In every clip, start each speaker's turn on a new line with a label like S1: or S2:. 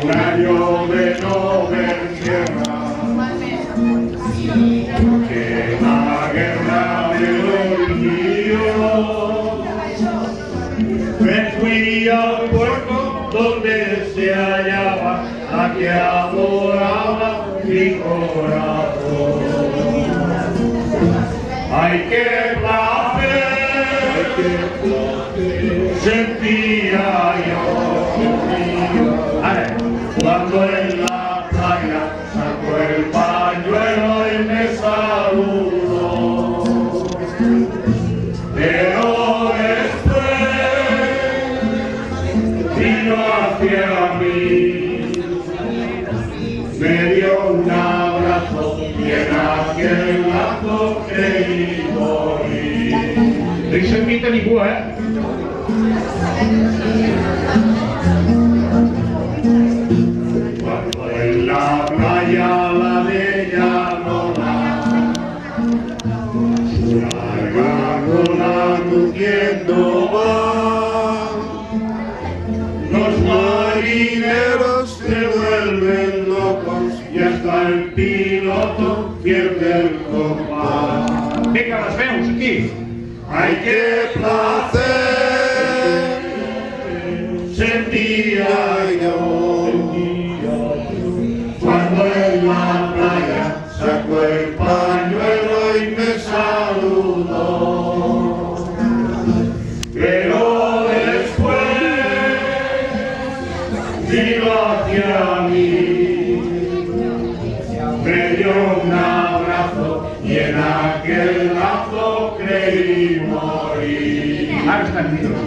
S1: un año de no ver tierra, que la guerra me lo impidió. Me fui al puerto donde se hallaba la que adoraba mi corazón. Ay, qué placer sentía yo cuando en la playa sacó el pañuelo y me saludó. Pero después vino hacia mí, me dio un abrazo y en aquel lazo creí morir. No hi sentita ningú, Cuando en la playa la bella Lola, su larga cola luciendo va, los marineros se vuelven locos y hasta el piloto pierde el compás. Vinga, les veus, aquí. Ay, qué placer sentía yo cuando en la playa sacó el pañuelo y me saludó. Pero después vino hacia mí, me dio un abrazo y en aquel lazo creí morir. Ahora están vivos.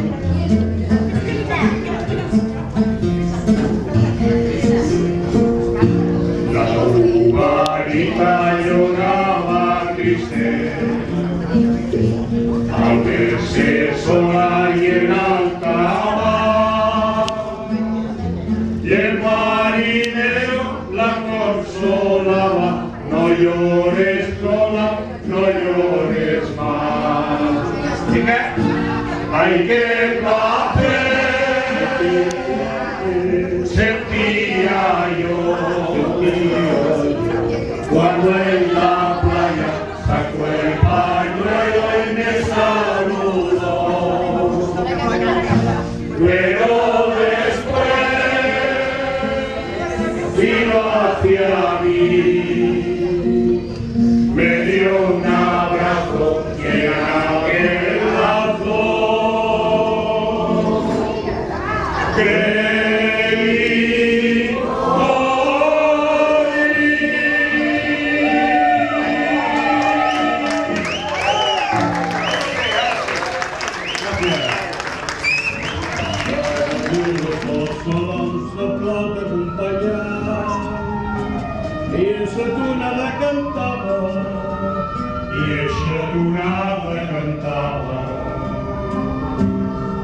S1: La uvarita lloraba triste al verse sola y en alta mar, y el marinero la consolaba: no llores sola, no llores más. ¿Y qué? Ay, qué placer sentía yo cuando en la playa sacó el pañuelo y me saludó. Pero después vino hacia mí, me dio un abrazo y en aquel lazo creí morir. Los solons de flor d'acompanyar i eixa tonada cantava, i eixa tonada cantava.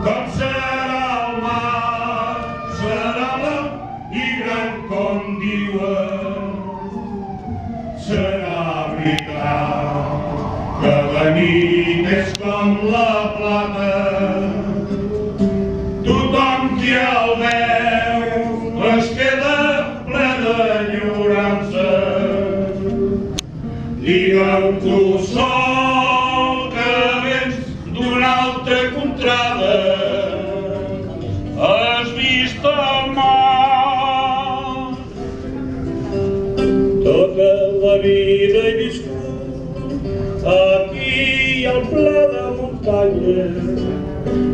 S1: Com serà el mar, serà blanc i gran com diuen. Serà veritat que la nit és com la plata. Tothom qui el veu es queda ple d'enyorança. Digue'm tu sol que vens d'una altra contrada, has vist el mar. Tota la vida he viscut aquí al pla de muntanya,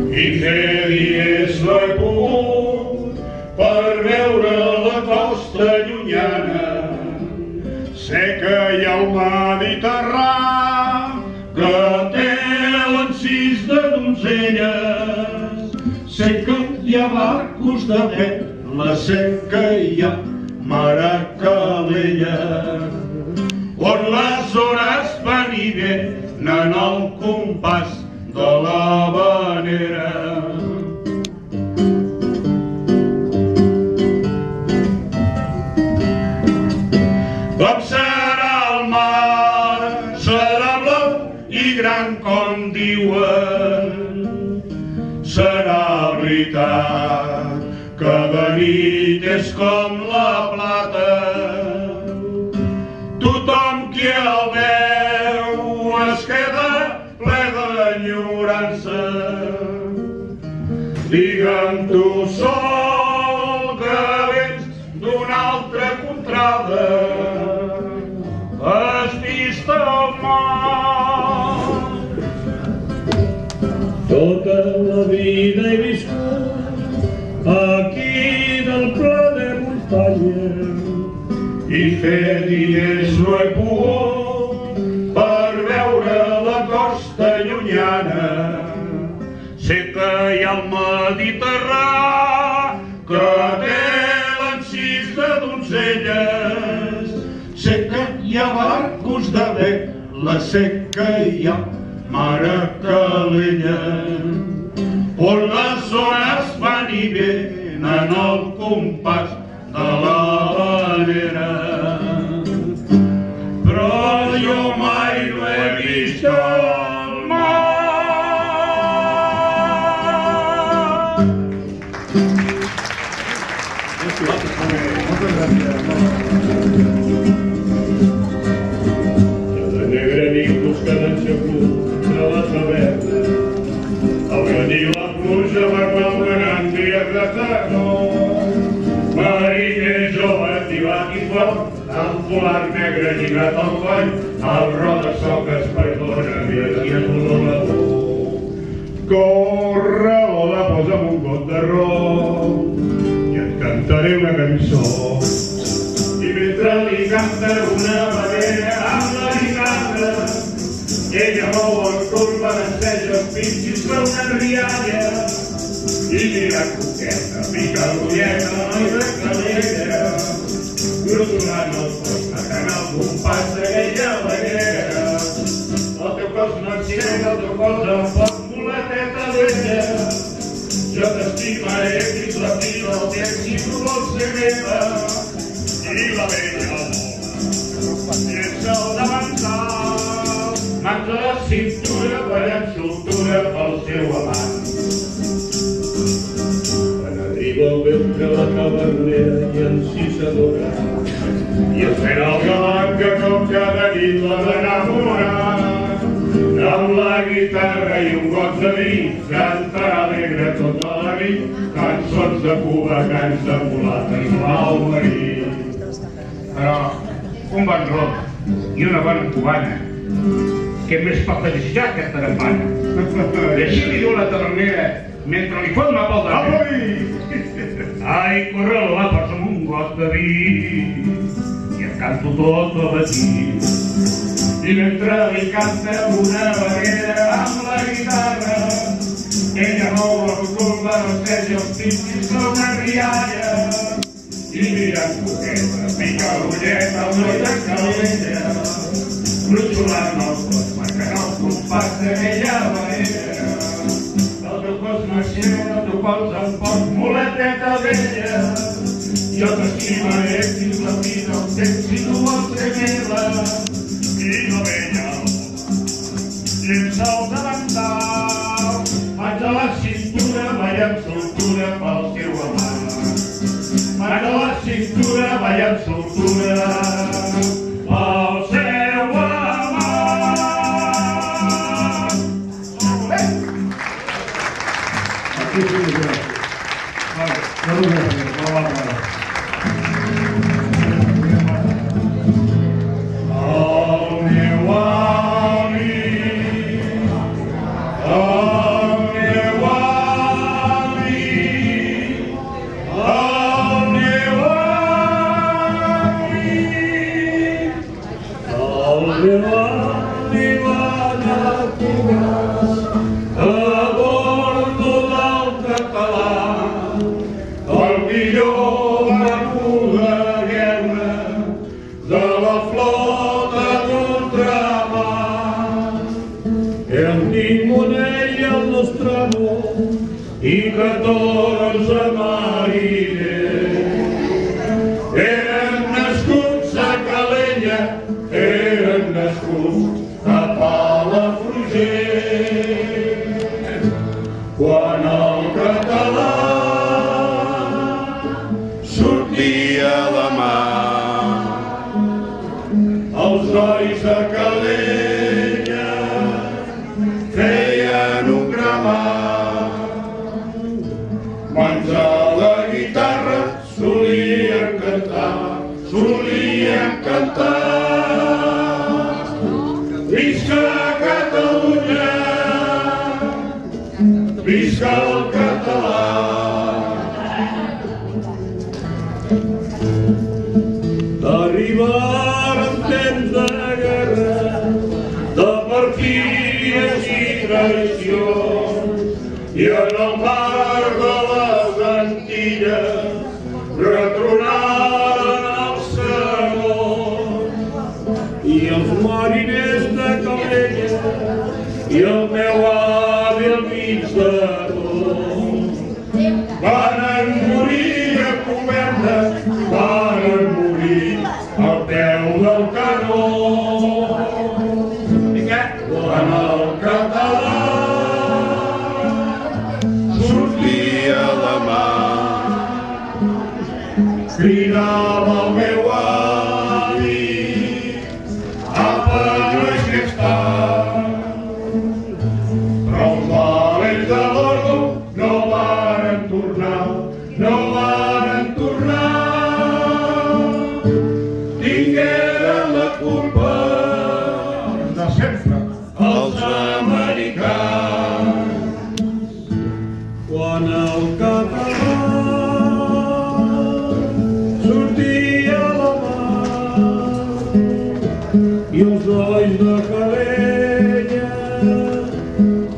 S1: i fer dies no he pogut per veure la costa llunyana. Sé que hi ha el Mediterrani que té l'encís de donzelles, sé que hi ha barcos de perla, sé que hi ha mar a Calella, on les hores van i venen al compàs de l'havanera. Com serà el mar, serà blau i gran com diuen. Serà veritat que la nit és com la plata. Tothom qui el veu es queda ple d'enyorança. Digue'm tu sol que vens d'una altra contrada. Has vist el mar.
S2: Tota la vida he viscut aquí del pla de muntanya
S1: i fer diners no he pogut per veure la costa llunyana. Sé que hi ha el Mediterrani que té l'encís de donzelles. Sé que hi ha barcos de vent, la seca hi ha mar a calella, on les ones van i venen al compàs de l'havanera. Però jo mai no he vist el mar.
S2: Cada negra nit buscant xaflut de la taverna, el vent i la pluja m'aclamen dies de tardor. Mariner jove, tibat i fort, el polar negre lligat al coll, el roda soques perdona, i el dolor la por. Corre, Lola, posa'm un got de rom i et cantaré una cançó. I mentre li canta una manera amb la guitarra, ella mou el cul, balanceja els pits i es fa una rialla. I mira coqueta, pica l'ulleta, no hi recalella, grotulant el cos, marcant el compàs d'aquella manera. El teu cos no encén, el teu cos em pot muleteta vella. Jo t'estimaré fins la fi del temps si tu vols ser meva. I la vella mola, llença el davantal, mans a la cintura, ballant soltura pel seu amant. Arriba el vespre a la cavernera i encisadora, i es ven el galant que com cada nit l'ha d'enamorar. Amb la guitarra i un got de vi, cantarà alegre tota la nit, cançons de Cuba, cants de mulata i blau marí.
S1: Però un bon rot i una bona cubana, què més pot desitjar aquesta campana? I així li diu la tavernera mentre li fot una pel darrere. Ai, corre-la, posa'm un got de vi i et canto tot el matí. I mentre li canta una vanera amb la guitarra, ella mou el cul, balanceja els pits i es fa una rialla. I mira coqueta, pica l'ulleta, el noi de calella, brutxolant el cos, marcant el compàs d'aquella manera. El teu cos m'aixeu, el teu cos em pot muleteta vella. Jo t'estimaré fins la fi del temps si tu vols ser meva. I la vella llença el davantal, mans a la cintura, ballant soltura pel seu amant. Mans a la cintura, ballant soltura pel seu amant. Aquí sí, i 14 mariners eren nascuts a Calella, eren nascuts a Palafrugell. Quan el català
S3: sortia la mà.
S2: Els nois de Calella
S3: Feien un cremat,
S2: mans a la guitarra solien cantar. Visca Catalunya, visca el català. Arribaren temps de guerra, de perfídies i traïcions, i en el mar de les Antilles retronaren els segons. I els mariners de Calella i el meu avi al mig de tot van morir a coberta, van morir al peu del canó. Quan el català
S3: sortia la mà.
S2: cridava el meu avi, apa, no és que està. Però els valents de l'Ordo no varen tornar, no varen tornar. Tingueren la culpa de sempre els americans. Quan el català sortia a la mar i els nois de Calella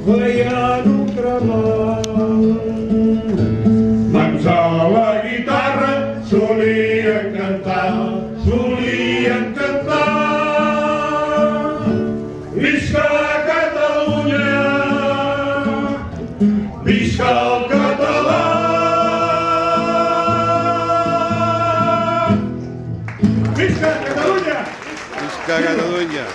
S2: feien un cremat. Mans a la guitarra solien cantar. Visca Catalunya, visca el català. Visca Catalunya!
S3: Visca Catalunya!